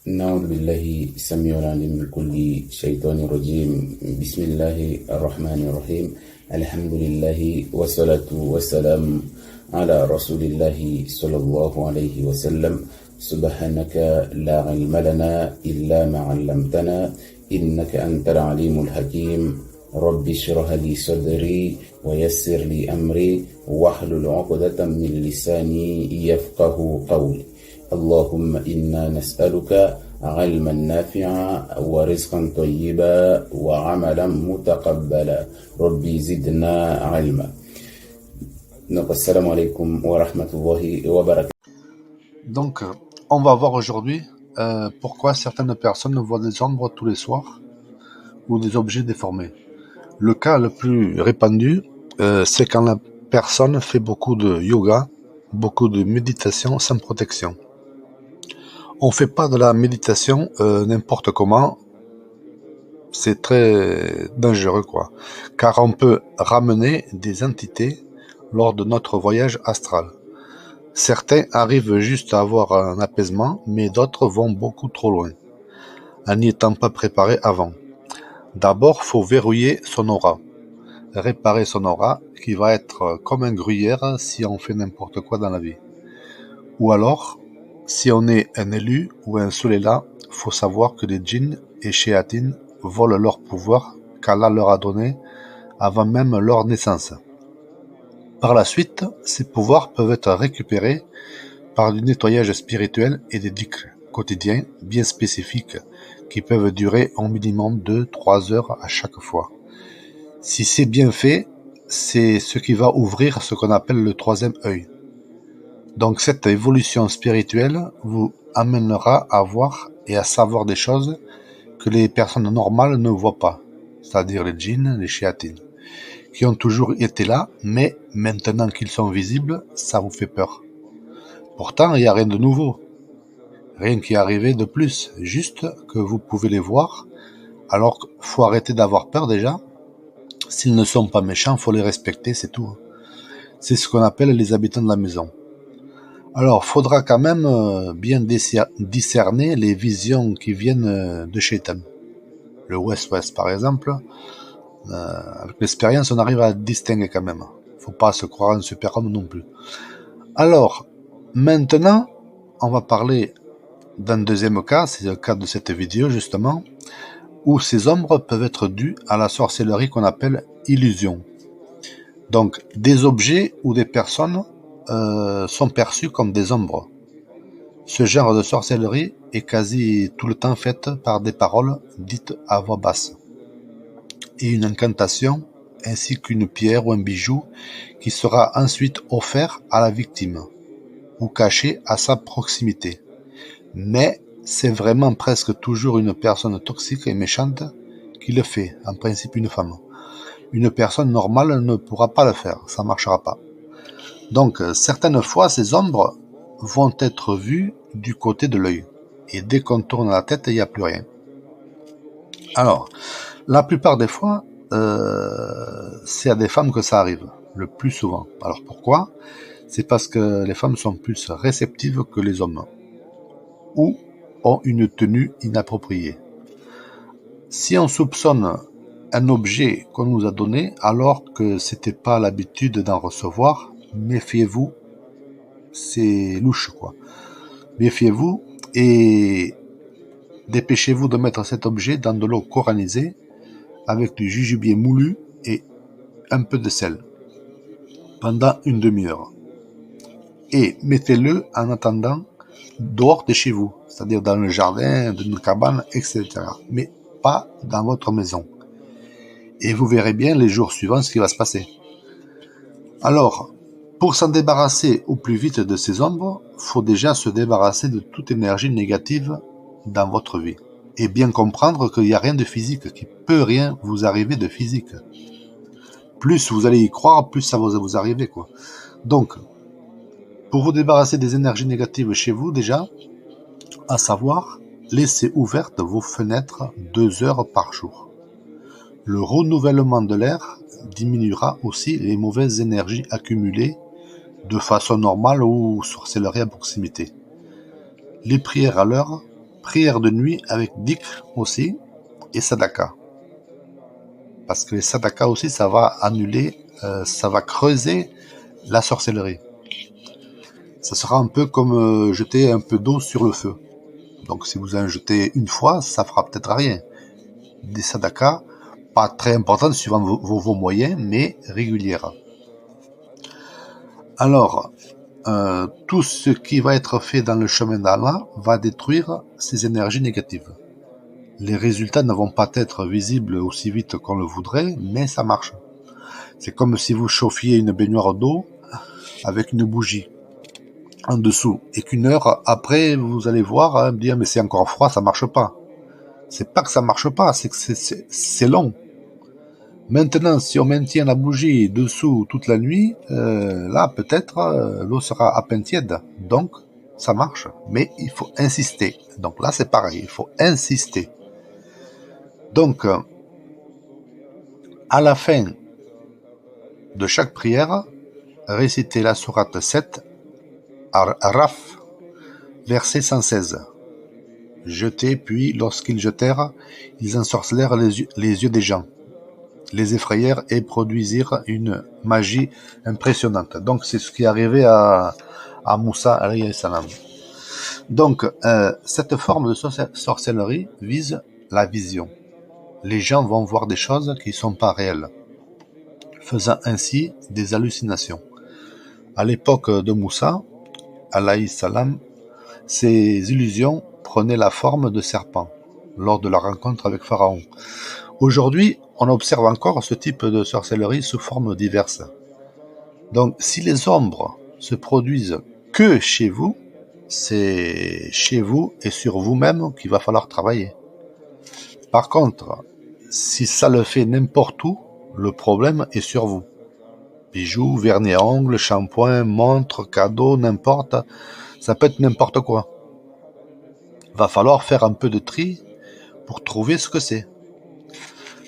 نعوذ بالله السميع العليم من كل شيطان رجيم. بسم الله الرحمن الرحيم. الحمد لله والصلاة والسلام على رسول الله صلى الله عليه وسلم. سبحانك لا علم لنا إلا ما علمتنا إنك أنت العليم الحكيم. رب اشرح لي صدري ويسر لي أمري واحلل عقدة من لساني يفقه قولي. اللهم إنا نسألك علما نافعا ورزقا طيبا وعملا متقبلا. ربي زدنا علما. السلام عليكم ورحمة الله وبركاته. Donc, on va voir aujourd'hui pourquoi certaines personnes voient des ombres tous les soirs ou des objets déformés. Le cas le plus répandu, c'est quand la personne fait beaucoup de yoga, beaucoup de méditation sans protection. On fait pas de la méditation n'importe comment, c'est très dangereux quoi, car on peut ramener des entités lors de notre voyage astral. Certains arrivent juste à avoir un apaisement, mais d'autres vont beaucoup trop loin, en n'y étant pas préparés avant. D'abord, faut verrouiller son aura, réparer son aura, qui va être comme un gruyère si on fait n'importe quoi dans la vie. Ou alors, si on est un élu ou un soléla, faut savoir que les djinns et shéatines volent leur pouvoir qu'Allah leur a donné avant même leur naissance. Par la suite, ces pouvoirs peuvent être récupérés par du nettoyage spirituel et des dhikrs quotidiens bien spécifiques qui peuvent durer au minimum 2-3 heures à chaque fois. Si c'est bien fait, c'est ce qui va ouvrir ce qu'on appelle le troisième œil. Donc cette évolution spirituelle vous amènera à voir et à savoir des choses que les personnes normales ne voient pas, c'est-à-dire les djinns, les shéatines, qui ont toujours été là, mais maintenant qu'ils sont visibles, ça vous fait peur. Pourtant, il n'y a rien de nouveau, rien qui est arrivé de plus, juste que vous pouvez les voir, alors qu'il faut arrêter d'avoir peur déjà. S'ils ne sont pas méchants, faut les respecter, c'est tout. C'est ce qu'on appelle les habitants de la maison. Alors, faudra quand même bien discerner les visions qui viennent de Shaitan. Le West-West, par exemple, avec l'expérience, on arrive à distinguer quand même. Faut pas se croire un super-homme non plus. Alors, maintenant, on va parler d'un deuxième cas, c'est le cas de cette vidéo justement, où ces ombres peuvent être dues à la sorcellerie qu'on appelle illusion. Donc, des objets ou des personnes sont perçus comme des ombres. Ce genre de sorcellerie est quasi tout le temps faite par des paroles dites à voix basse et une incantation ainsi qu'une pierre ou un bijou qui sera ensuite offert à la victime ou caché à sa proximité. Mais c'est vraiment presque toujours une personne toxique et méchante qui le fait, en principe une femme. Une personne normale ne pourra pas le faire, ça ne marchera pas. Donc, certaines fois, ces ombres vont être vues du côté de l'œil. Et dès qu'on tourne la tête, il n'y a plus rien. Alors, la plupart des fois, c'est à des femmes que ça arrive, le plus souvent. Alors pourquoi ? C'est parce que les femmes sont plus réceptives que les hommes, ou ont une tenue inappropriée. Si on soupçonne un objet qu'on nous a donné alors que c'était pas l'habitude d'en recevoir, méfiez-vous, c'est louche quoi. Méfiez-vous et dépêchez-vous de mettre cet objet dans de l'eau coranisée avec du jujubier moulu et un peu de sel pendant une demi-heure. Et mettez-le en attendant dehors de chez vous, c'est-à-dire dans le jardin, d'une cabane, etc. Mais pas dans votre maison. Et vous verrez bien les jours suivants ce qui va se passer. Alors, pour s'en débarrasser au plus vite de ces ombres, faut déjà se débarrasser de toute énergie négative dans votre vie. Et bien comprendre qu'il n'y a rien de physique, qu'il ne peut rien vous arriver de physique. Plus vous allez y croire, plus ça va vous arriver, quoi. Donc, pour vous débarrasser des énergies négatives chez vous, déjà, à savoir, laissez ouvertes vos fenêtres 2 heures par jour. Le renouvellement de l'air diminuera aussi les mauvaises énergies accumulées de façon normale ou sorcellerie à proximité. Les prières à l'heure prière de nuit avec dhikr aussi et sadaka. Parce que les sadaka aussi, ça va annuler, ça va creuser la sorcellerie. Ça sera un peu comme jeter un peu d'eau sur le feu. Donc si vous en jetez une fois, ça fera peut-être rien. Des sadaka, pas très importantes suivant vos moyens, mais régulières. Alors, tout ce qui va être fait dans le chemin d'Allah va détruire ces énergies négatives. Les résultats ne vont pas être visibles aussi vite qu'on le voudrait, mais ça marche. C'est comme si vous chauffiez une baignoire d'eau avec une bougie en dessous, et qu'une heure après, vous allez voir, dire mais c'est encore froid, ça marche pas. C'est pas que ça marche pas, c'est que c'est long. Maintenant, si on maintient la bougie dessous toute la nuit, là peut-être l'eau sera à peine tiède, donc ça marche, mais il faut insister. Donc là c'est pareil, il faut insister. Donc à la fin de chaque prière, récitez la sourate 7, Araf, verset 116. Jetez, puis lorsqu'ils jetèrent, ils ensorcelèrent les yeux des gens, les effrayèrent et produisirent une magie impressionnante. Donc c'est ce qui est arrivé à Moussa alayhi salam. Donc cette forme de sorcellerie vise la vision. Les gens vont voir des choses qui ne sont pas réelles, faisant ainsi des hallucinations. À l'époque de Moussa alayhi salam, ces illusions prenaient la forme de serpents lors de la rencontre avec Pharaon. Aujourd'hui, on observe encore ce type de sorcellerie sous formes diverses. Donc, si les ombres se produisent que chez vous, c'est chez vous et sur vous-même qu'il va falloir travailler. Par contre, si ça le fait n'importe où, le problème est sur vous. Bijoux, vernis à ongles, shampoing, montres, cadeaux, n'importe, ça peut être n'importe quoi. Va falloir faire un peu de tri pour trouver ce que c'est.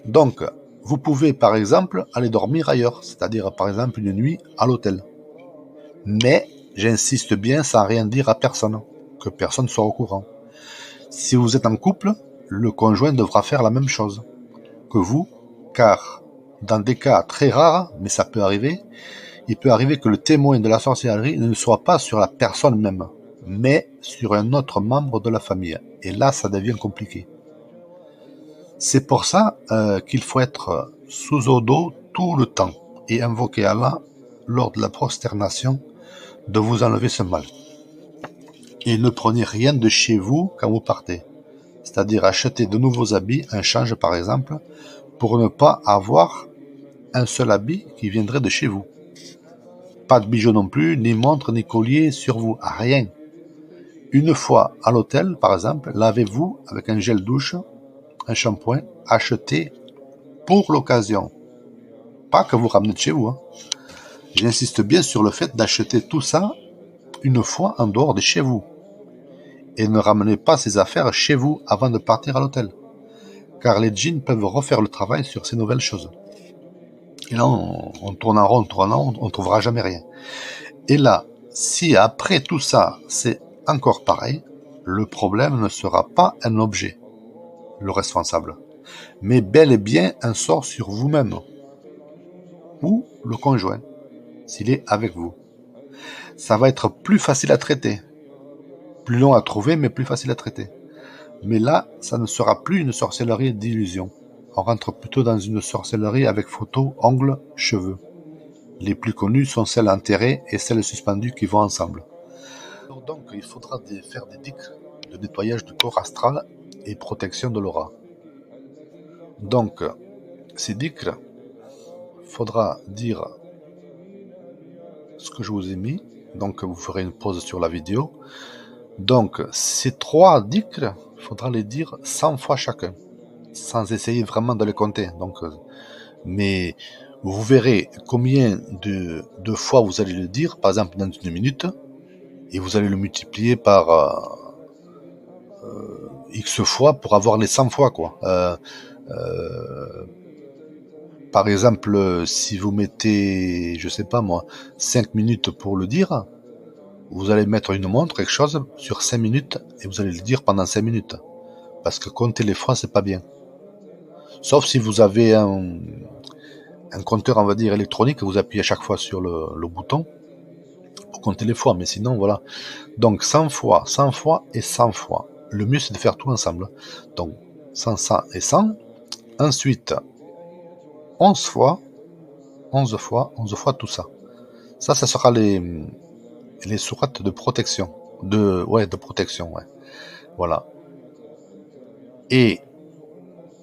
Donc, vous pouvez par exemple aller dormir ailleurs, c'est-à-dire par exemple une nuit à l'hôtel. Mais, j'insiste bien sans rien dire à personne, que personne soit au courant. Si vous êtes en couple, le conjoint devra faire la même chose que vous, car dans des cas très rares, mais ça peut arriver, il peut arriver que le témoin de la sorcellerie ne soit pas sur la personne même, mais sur un autre membre de la famille. Et là, ça devient compliqué. C'est pour ça qu'il faut être sous eau d'eau tout le temps et invoquer Allah lors de la prosternation de vous enlever ce mal. Et ne prenez rien de chez vous quand vous partez. C'est-à-dire acheter de nouveaux habits, un change par exemple, pour ne pas avoir un seul habit qui viendrait de chez vous. Pas de bijoux non plus, ni montre, ni collier sur vous, rien. Une fois à l'hôtel, par exemple, lavez-vous avec un gel douche, un shampoing, acheté pour l'occasion. Pas que vous ramenez de chez vous. J'insiste bien sur le fait d'acheter tout ça une fois en dehors de chez vous. Et ne ramenez pas ces affaires chez vous avant de partir à l'hôtel. Car les djinns peuvent refaire le travail sur ces nouvelles choses. Et là, on tourne en rond, on ne trouvera jamais rien. Et là, si après tout ça, c'est encore pareil, le problème ne sera pas un objet, le responsable, mais bel et bien un sort sur vous-même, ou le conjoint, s'il est avec vous. Ça va être plus facile à traiter, plus long à trouver, mais plus facile à traiter. Mais là, ça ne sera plus une sorcellerie d'illusion. On rentre plutôt dans une sorcellerie avec photos, ongles, cheveux. Les plus connues sont celles enterrées et celles suspendues qui vont ensemble. Donc, il faudra faire des dhikr de nettoyage du corps astral et protection de l'aura. Donc, ces dhikr, faudra dire ce que je vous ai mis. Donc, vous ferez une pause sur la vidéo. Donc, ces 3 dhikr, il faudra les dire 100 fois chacun, sans essayer vraiment de les compter. Donc, mais vous verrez combien de fois vous allez le dire, par exemple dans une minute, et vous allez le multiplier par X fois pour avoir les 100 fois, quoi. Par exemple, si vous mettez, je sais pas moi, 5 minutes pour le dire, vous allez mettre une montre, quelque chose, sur 5 minutes, et vous allez le dire pendant 5 minutes. Parce que compter les fois, c'est pas bien. Sauf si vous avez un compteur, on va dire, électronique, vous appuyez à chaque fois sur le bouton pour compter les fois, mais sinon, voilà. Donc, 100 fois, 100 fois et 100 fois. Le mieux, c'est de faire tout ensemble. Donc, 100, 100 et 100. Ensuite, 11 fois, 11 fois, 11 fois, tout ça. Ça sera les sourates de protection. De protection, ouais. Voilà. Et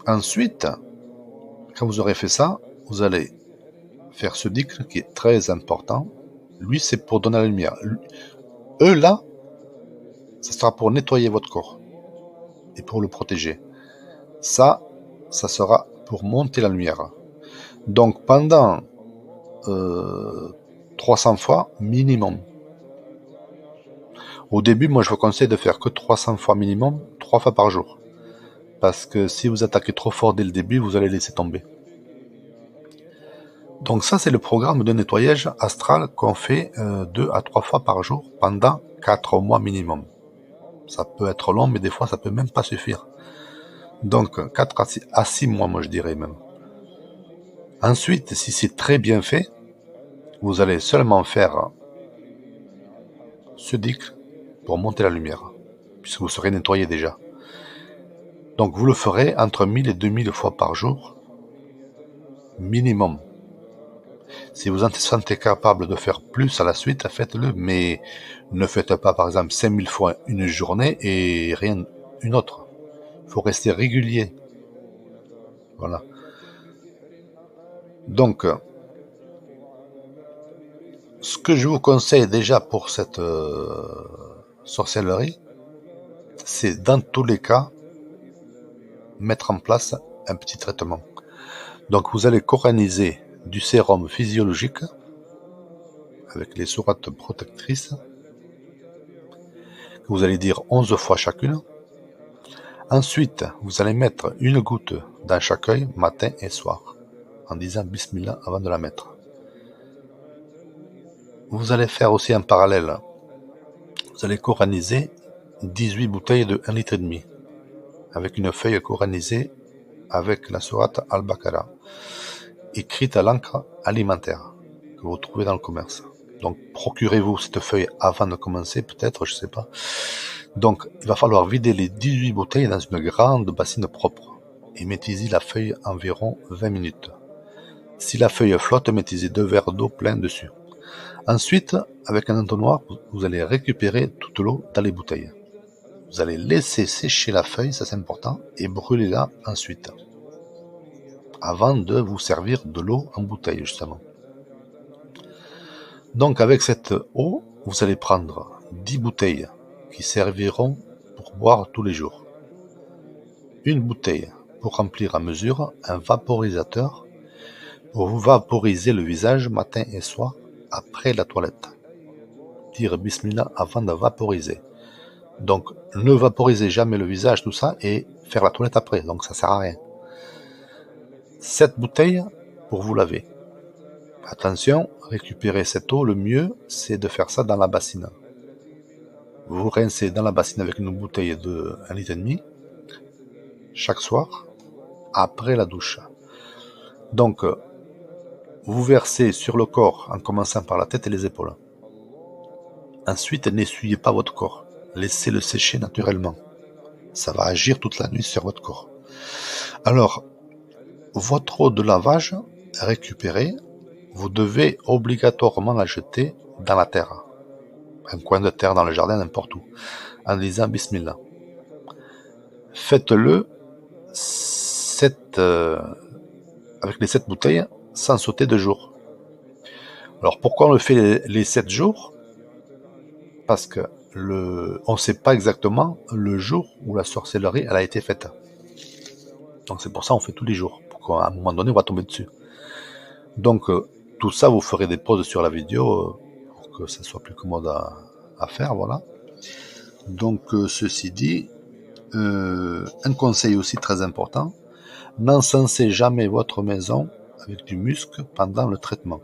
ensuite, quand vous aurez fait ça, vous allez faire ce dhikr qui est très important. Lui, c'est pour donner la lumière. Eux, là, ça sera pour nettoyer votre corps et pour le protéger. Ça sera pour monter la lumière. Donc, pendant 300 fois minimum. Au début, moi, je vous conseille de faire que 300 fois minimum, 3 fois par jour. Parce que si vous attaquez trop fort dès le début, vous allez laisser tomber. Donc ça, c'est le programme de nettoyage astral qu'on fait 2 à 3 fois par jour pendant 4 mois minimum. Ça peut être long, mais des fois, ça peut même pas suffire. Donc 4 à 6 mois, moi je dirais même. Ensuite, si c'est très bien fait, vous allez seulement faire ce dhikr pour monter la lumière, puisque vous serez nettoyé déjà. Donc vous le ferez entre 1000 et 2000 fois par jour, minimum. Si vous en sentez capable de faire plus à la suite, faites-le, mais ne faites pas par exemple 5000 fois une journée et rien une autre. Il faut rester régulier. Voilà. Donc, ce que je vous conseille déjà pour cette sorcellerie, c'est dans tous les cas mettre en place un petit traitement. Donc vous allez coraniser du sérum physiologique avec les sourates protectrices que vous allez dire 11 fois chacune. Ensuite, vous allez mettre une goutte dans chaque œil matin et soir en disant Bismillah avant de la mettre. Vous allez faire aussi en parallèle, vous allez coraniser 18 bouteilles de 1,5 litre avec une feuille coranisée avec la sourate Al-Baqarah écrite à l'encre alimentaire que vous trouvez dans le commerce. Donc procurez-vous cette feuille avant de commencer, peut-être, je sais pas. Donc il va falloir vider les 18 bouteilles dans une grande bassine propre et mettez-y la feuille environ 20 minutes. Si la feuille flotte, mettez-y 2 verres d'eau pleins dessus. Ensuite, avec un entonnoir, vous allez récupérer toute l'eau dans les bouteilles. Vous allez laisser sécher la feuille, ça c'est important, et brûlez-la ensuite, avant de vous servir de l'eau en bouteille justement. Donc avec cette eau, vous allez prendre 10 bouteilles qui serviront pour boire tous les jours. Une bouteille pour remplir à mesure un vaporisateur pour vous vaporiser le visage matin et soir après la toilette. Dire Bismillah avant de vaporiser. Donc ne vaporisez jamais le visage, tout ça, et faire la toilette après, donc ça sert à rien. 7 bouteilles pour vous laver. Attention, récupérer cette eau, le mieux c'est de faire ça dans la bassine. Vous rincez dans la bassine avec une bouteille de 1,5 litre chaque soir après la douche. Donc vous versez sur le corps en commençant par la tête et les épaules. Ensuite, n'essuyez pas votre corps. Laissez-le sécher naturellement. Ça va agir toute la nuit sur votre corps. Alors, votre eau de lavage récupérée, vous devez obligatoirement la jeter dans la terre. Un coin de terre dans le jardin, n'importe où, en disant Bismillah. Faites-le avec les 7 bouteilles sans sauter de jour. Alors pourquoi on le fait les 7 jours? Parce que on ne sait pas exactement le jour où la sorcellerie elle a été faite. Donc c'est pour ça qu'on fait tous les jours, pour qu'à un moment donné on va tomber dessus. Donc tout ça, vous ferez des pauses sur la vidéo pour que ça soit plus commode à faire, voilà. Donc ceci dit, un conseil aussi très important, n'encensez jamais votre maison avec du musc pendant le traitement.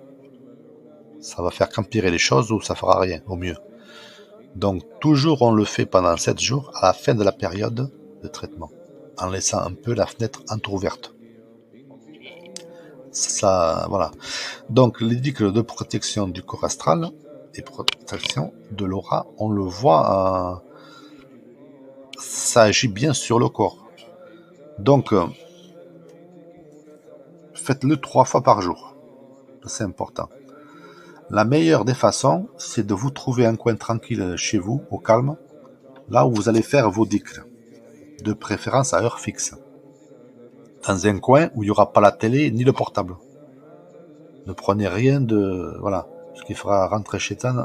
Ça va faire qu'empirer les choses ou ça fera rien, au mieux. Donc toujours on le fait pendant 7 jours à la fin de la période de traitement, en laissant un peu la fenêtre entrouverte. Ça, voilà. Donc les cycles de protection du corps astral et protection de l'aura, on le voit, ça agit bien sur le corps. Donc faites-le 3 fois par jour, c'est important. La meilleure des façons, c'est de vous trouver un coin tranquille chez vous, au calme, là où vous allez faire vos cycles, de préférence à heure fixe. Dans un coin où il n'y aura pas la télé ni le portable. Ne prenez rien de... Voilà, ce qui fera rentrer Shaitan.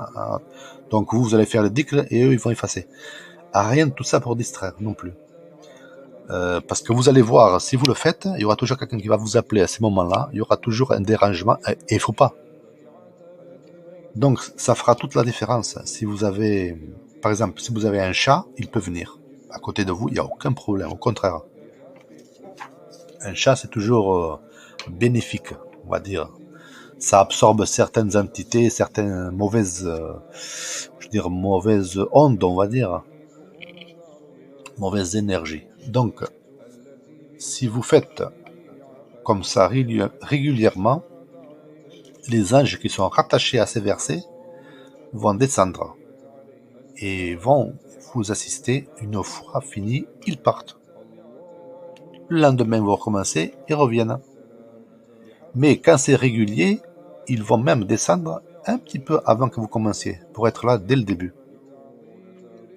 Donc vous allez faire le dhikr et eux, ils vont effacer. Rien de tout ça pour distraire non plus. Parce que vous allez voir, si vous le faites, il y aura toujours quelqu'un qui va vous appeler à ces moments-là, il y aura toujours un dérangement, et il ne faut pas. Donc ça fera toute la différence. Si vous avez, par exemple, si vous avez un chat, il peut venir à côté de vous, il n'y a aucun problème, au contraire. Un chat, c'est toujours bénéfique, on va dire. Ça absorbe certaines entités, certaines mauvaises, mauvaises ondes, on va dire, mauvaises énergies. Donc, si vous faites comme ça régulièrement, les anges qui sont rattachés à ces versets vont descendre et vont vous assister. Une fois fini, ils partent. Le lendemain, vous recommencez, ils reviennent. Mais quand c'est régulier, ils vont même descendre un petit peu avant que vous commenciez, pour être là dès le début.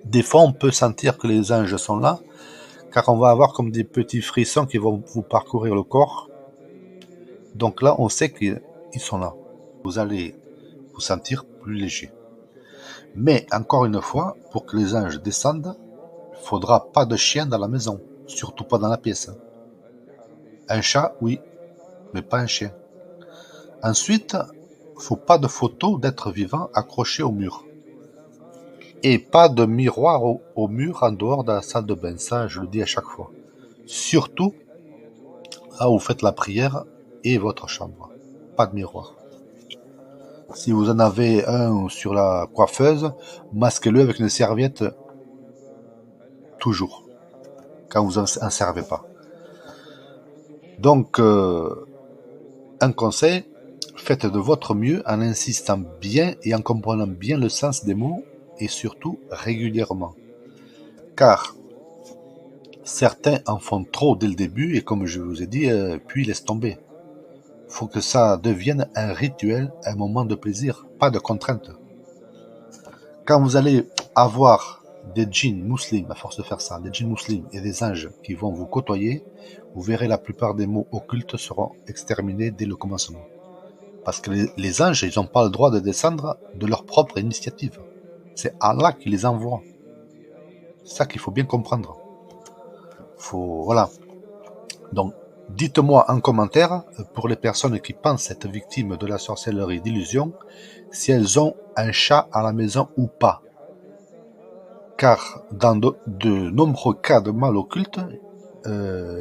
Des fois, on peut sentir que les anges sont là, car on va avoir comme des petits frissons qui vont vous parcourir le corps. Donc là, on sait qu'ils sont là. Vous allez vous sentir plus léger. Mais encore une fois, pour que les anges descendent, il ne faudra pas de chien dans la maison, surtout pas dans la pièce. Un chat, oui, mais pas un chien. Ensuite, il ne faut pas de photos d'êtres vivants accrochés au mur. Et pas de miroir au mur en dehors de la salle de bain, ça je le dis à chaque fois. Surtout là où vous faites la prière et votre chambre. Pas de miroir. Si vous en avez un sur la coiffeuse, masquez-le avec une serviette toujours, quand vous en servez pas. Donc, un conseil, faites de votre mieux en insistant bien et en comprenant bien le sens des mots et surtout régulièrement. Car certains en font trop dès le début et comme je vous ai dit, puis laissent tomber. Faut que ça devienne un rituel, un moment de plaisir, pas de contrainte. Quand vous allez avoir des djinns musulmans, à force de faire ça, des djinns musulmans et des anges qui vont vous côtoyer, vous verrez la plupart des mots occultes seront exterminés dès le commencement. Parce que les anges, ils n'ont pas le droit de descendre de leur propre initiative. C'est Allah qui les envoie. C'est ça qu'il faut bien comprendre. Voilà. Donc, dites-moi en commentaire, pour les personnes qui pensent être victimes de la sorcellerie d'illusion, si elles ont un chat à la maison ou pas. Car dans de nombreux cas de mal occulte,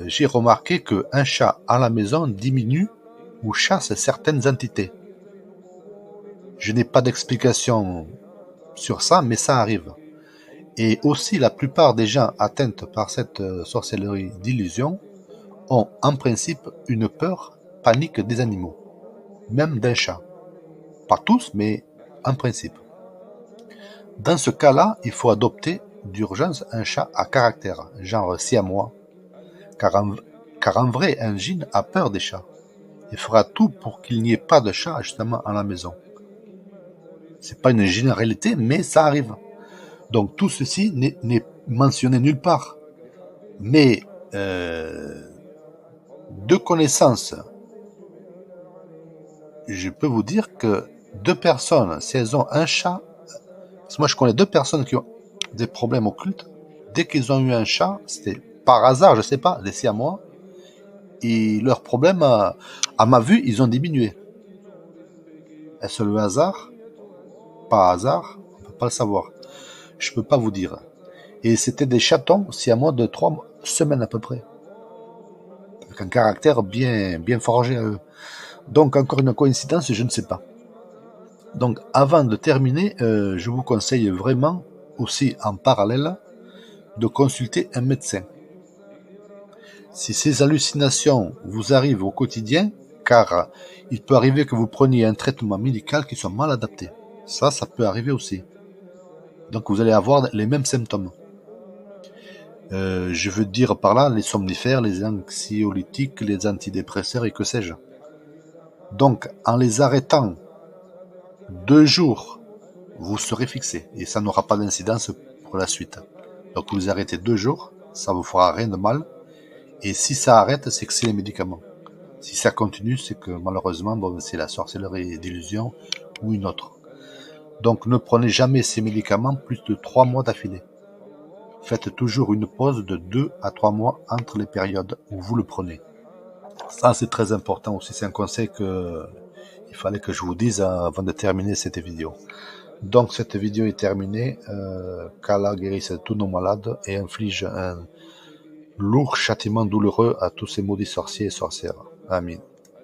j'ai remarqué qu'un chat à la maison diminue ou chasse certaines entités. Je n'ai pas d'explication sur ça, mais ça arrive. Et aussi, la plupart des gens atteints par cette sorcellerie d'illusion ont en principe une peur panique des animaux, même d'un chat. Pas tous, mais en principe. Dans ce cas-là, il faut adopter d'urgence un chat à caractère, genre siamois, car en vrai, un djinn a peur des chats. Il fera tout pour qu'il n'y ait pas de chat justement à la maison. C'est pas une généralité, mais ça arrive. Donc tout ceci n'est mentionné nulle part. Mais de connaissance, je peux vous dire que 2 personnes, si elles ont un chat, parce que moi je connais 2 personnes qui ont des problèmes occultes, dès qu'ils ont eu un chat, c'était par hasard, je sais pas, des siamois, et leurs problèmes, à ma vue, ils ont diminué. Est-ce le hasard? Pas hasard, on peut pas le savoir. Je peux pas vous dire. Et c'était des chatons siamois de 3 semaines à peu près. Avec un caractère bien forgé à eux. Donc encore une coïncidence, je ne sais pas. Donc avant de terminer, je vous conseille vraiment aussi en parallèle de consulter un médecin. Si ces hallucinations vous arrivent au quotidien, car il peut arriver que vous preniez un traitement médical qui soit mal adapté. Ça peut arriver aussi. Donc vous allez avoir les mêmes symptômes. Je veux dire par là les somnifères, les anxiolytiques, les antidépresseurs et que sais-je. Donc en les arrêtant 2 jours, vous serez fixé et ça n'aura pas d'incidence pour la suite. Donc vous les arrêtez 2 jours, ça vous fera rien de mal. Et si ça arrête, c'est que c'est les médicaments. Si ça continue, c'est que malheureusement, c'est la sorcellerie d'illusion ou une autre. Donc ne prenez jamais ces médicaments plus de 3 mois d'affilée. Faites toujours une pause de 2 à 3 mois entre les périodes où vous le prenez. Ça, c'est très important aussi. C'est un conseil il fallait que je vous dise avant de terminer cette vidéo. Donc cette vidéo est terminée. Qu'Allah guérisse tous nos malades et inflige un lourd châtiment douloureux à tous ces maudits sorciers et sorcières. Amin.